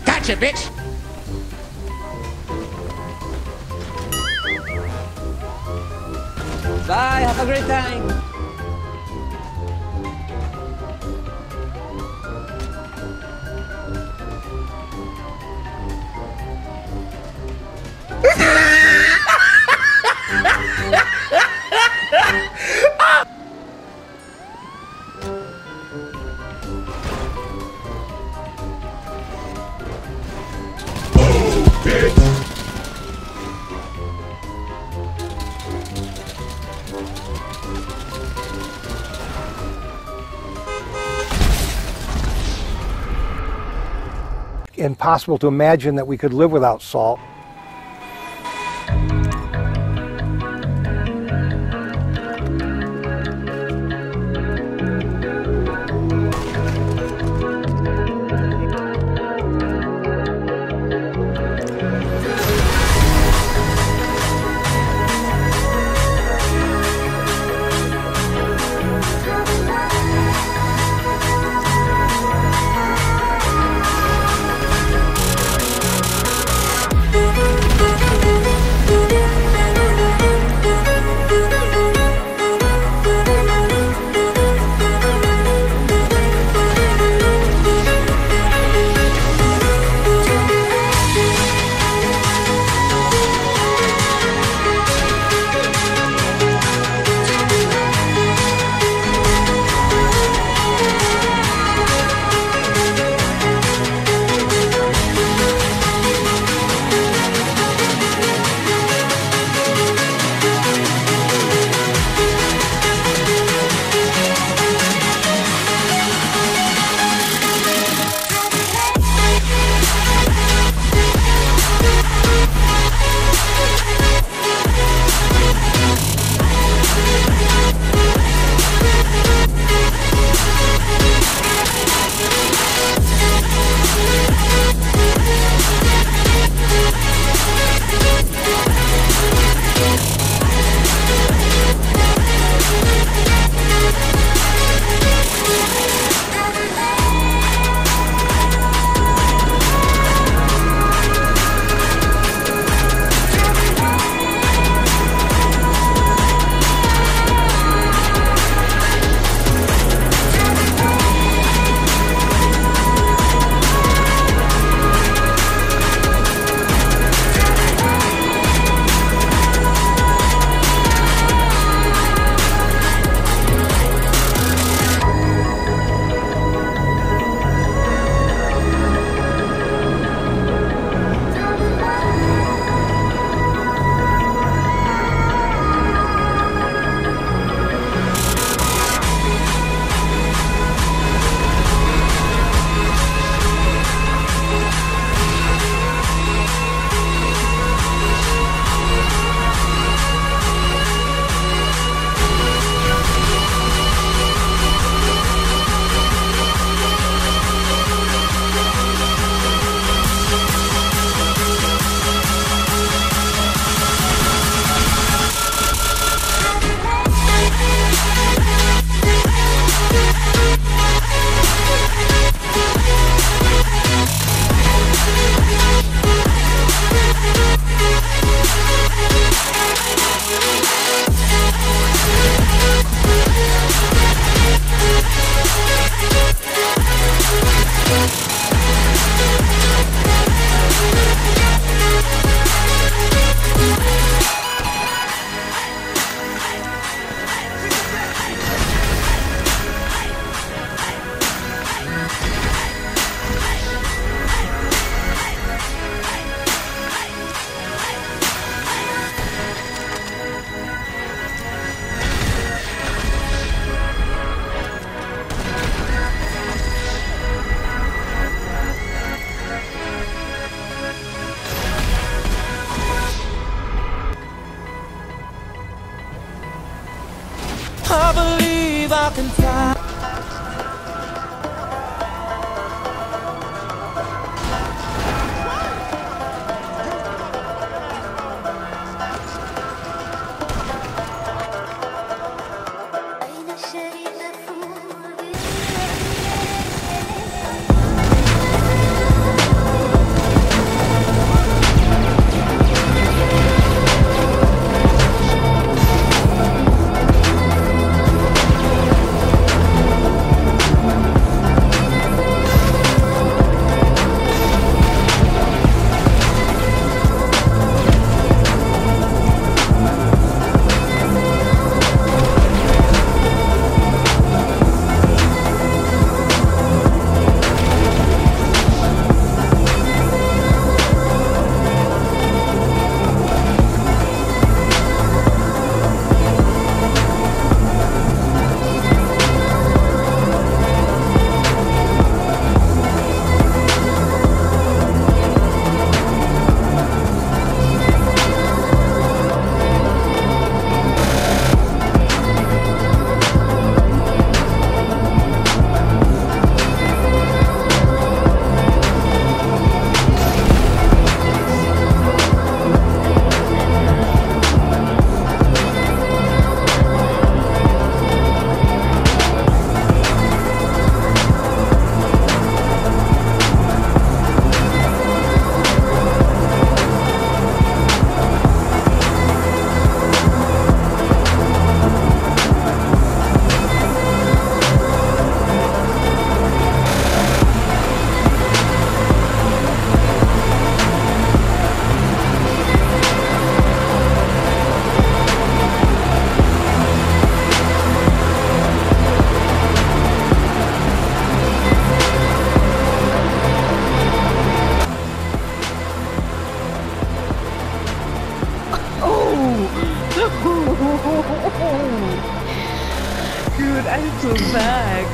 Gotcha, bitch! Bye, have a great time! Impossible to imagine that we could live without salt. Blvck.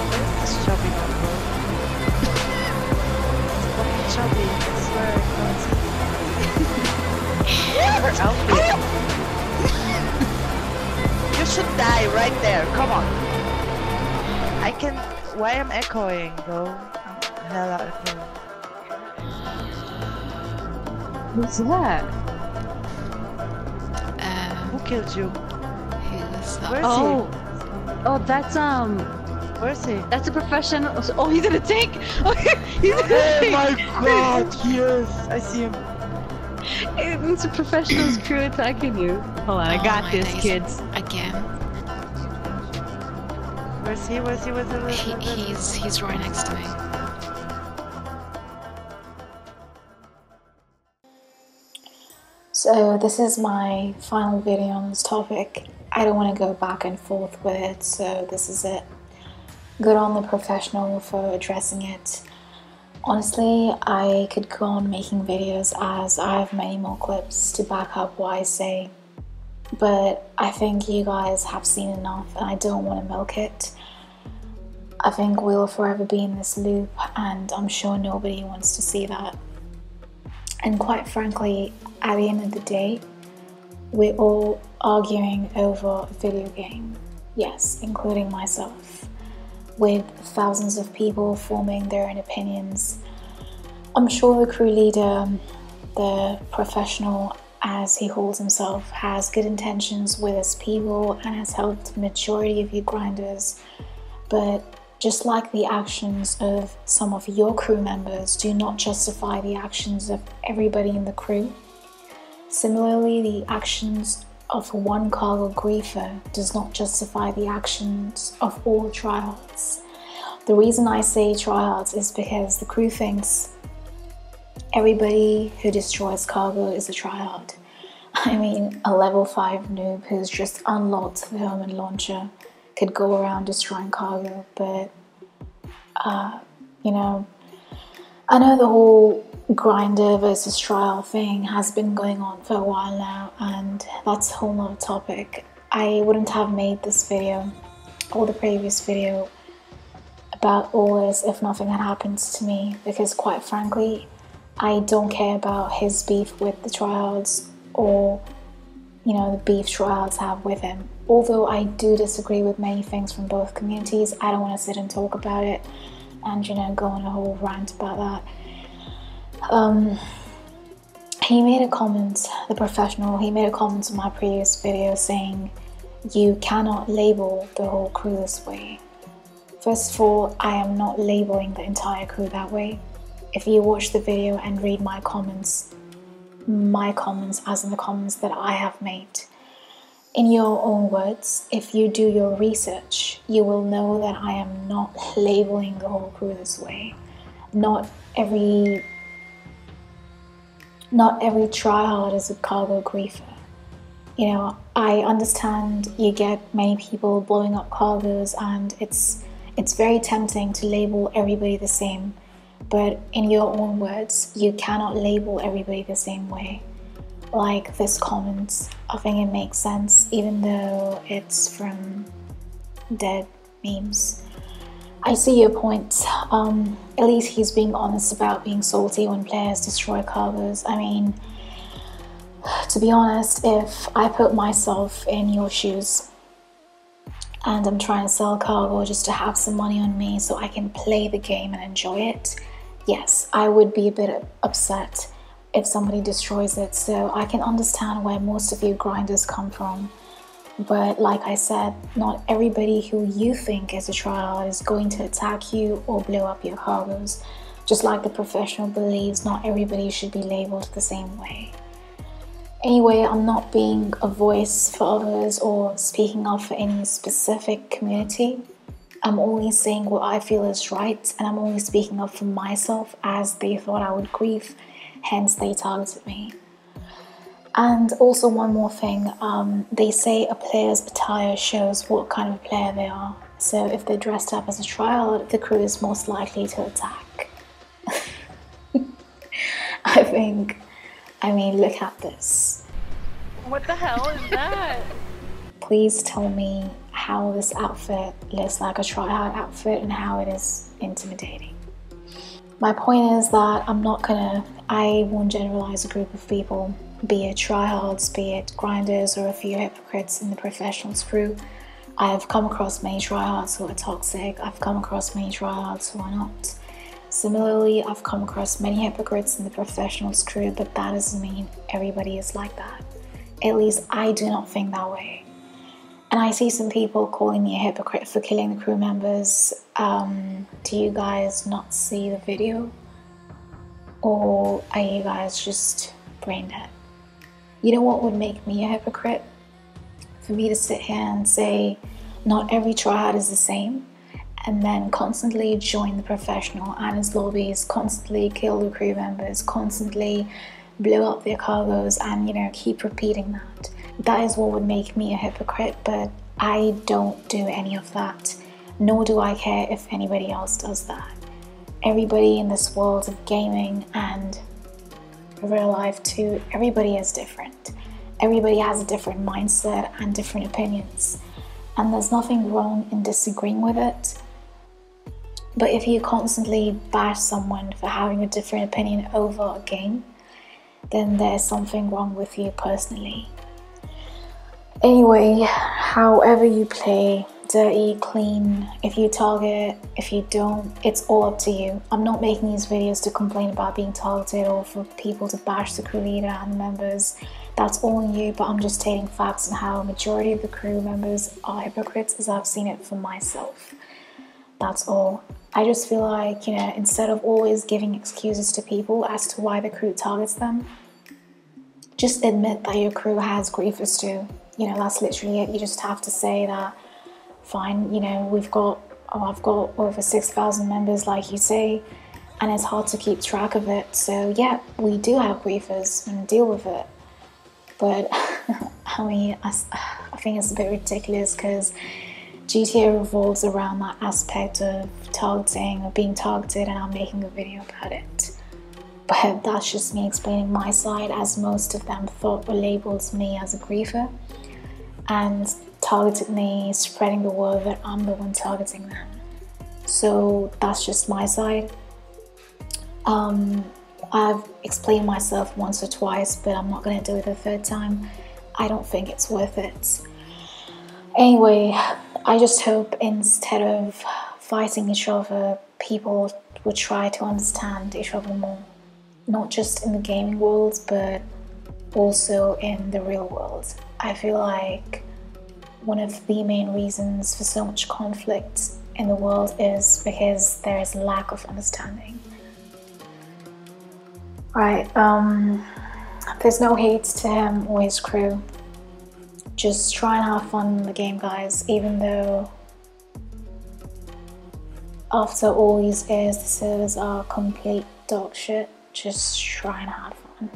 Where's this chubby number? It's fucking chubby, I swear I can't see. Her outfit. You should die right there, come on. I can... Why am I echoing though? Hell out of here. Who's that? Who killed you? Who's that? Where's Oh, that's Where is he? that's a professional. Oh, he's in a tank. Oh, he's in a Oh tank. my god, yes! I see him. It's a professional's crew attacking you. Hold on, I Oh got my this, days. kids. Again. Where's he? Where's he? Where's he? He's right next to me. So this is my final video on this topic. I don't want to go back and forth with it, so this is it. Good on the professional for addressing it. Honestly, I could go on making videos as I have many more clips to back up what I say. But I think you guys have seen enough and I don't want to milk it. I think we'll forever be in this loop and I'm sure nobody wants to see that. And quite frankly, at the end of the day, we're all arguing over a video game. Yes, including myself. With thousands of people forming their own opinions. I'm sure the crew leader, the professional as he calls himself, has good intentions with his people and has helped the majority of you grinders. But just like the actions of some of your crew members do not justify the actions of everybody in the crew, similarly the actions of one cargo griefer does not justify the actions of all tryhards. The reason I say tryhards is because the crew thinks everybody who destroys cargo is a tryhard. I mean, a level 5 noob who's just unlocked the Herman launcher could go around destroying cargo, but you know, I know the whole grinder versus trial thing has been going on for a while now, and that's a whole nother topic. I wouldn't have made this video or the previous video about all this if nothing had happened to me, because quite frankly, I don't care about his beef with the tryhards or, you know, the beef tryhards have with him. Although I do disagree with many things from both communities, I don't want to sit and talk about it and, you know, go on a whole rant about that. He made a comment, the professional, he made a comment on my previous video saying, you cannot label the whole crew this way. First of all, I am not labeling the entire crew that way. If you watch the video and read my comments as in the comments that I have made, in your own words, if you do your research, you will know that I am not labeling the whole crew this way. Not every tryhard is a cargo griefer. You know, I understand you get many people blowing up cargoes and it's very tempting to label everybody the same. But in your own words, you cannot label everybody the same way. Like this comment, I think it makes sense even though it's from dead memes. I see your point. At least he's being honest about being salty when players destroy cargoes. I mean, to be honest, if I put myself in your shoes and I'm trying to sell cargo just to have some money on me so I can play the game and enjoy it, yes, I would be a bit upset if somebody destroys it. So I can understand where most of you grinders come from. But like I said, not everybody who you think is a tryhard is going to attack you or blow up your cargoes. Just like the professional believes not everybody should be labeled the same way. Anyway, I'm not being a voice for others or speaking up for any specific community. I'm only saying what I feel is right, and I'm only speaking up for myself as they thought I would grieve, hence they targeted me. And also one more thing, they say a player's attire shows what kind of player they are. So if they're dressed up as a tryhard, the crew is most likely to attack. I mean, look at this. What the hell is that? Please tell me how this outfit looks like a try-hard outfit and how it is intimidating. My point is that I won't generalize a group of people, be it tryhards, be it grinders, or a few hypocrites in the professionals crew. I've come across many tryhards who are toxic. I've come across many tryhards who are not. Similarly, I've come across many hypocrites in the professionals crew, but that doesn't mean everybody is like that. At least I do not think that way. And I see some people calling me a hypocrite for killing the crew members. Do you guys not see the video? Or are you guys just brain dead? You know what would make me a hypocrite? For me to sit here and say not every tryhard is the same, and then constantly join the professional and his lobbies, constantly kill the crew members, constantly blow up their cargoes, and keep repeating that. That is what would make me a hypocrite, but I don't do any of that, nor do I care if anybody else does that. Everybody in this world of gaming and real life too, everybody is different. Everybody has a different mindset and different opinions, and there's nothing wrong in disagreeing with it. But if you constantly bash someone for having a different opinion over a game, then there's something wrong with you personally. Anyway, however you play, dirty, clean, if you target, if you don't, it's all up to you. I'm not making these videos to complain about being targeted or for people to bash the crew leader and the members. That's all on you, but I'm just stating facts on how a majority of the crew members are hypocrites, as I've seen it for myself. That's all. I just feel like, instead of always giving excuses to people as to why the crew targets them, just admit that your crew has griefers too. That's literally it. You just have to say that, fine, I've got over 6,000 members like you say, and it's hard to keep track of it. So yeah, we do have griefers and deal with it. But I mean, I think it's a bit ridiculous because GTA revolves around that aspect of targeting or being targeted, and I'm making a video about it. But that's just me explaining my side, as most of them thought or labeled me as a griefer and targeted me, spreading the word that I'm the one targeting them. So that's just my side. I've explained myself once or twice, but I'm not going to do it the third time. I don't think it's worth it. Anyway, I just hope instead of fighting each other, people would try to understand each other more. Not just in the gaming world, but also in the real world. I feel like one of the main reasons for so much conflict in the world is because there is lack of understanding. Right, there's no hate to him or his crew. Just try and have fun in the game, guys, even though after all these years the servers are complete dog shit. Just try and have fun.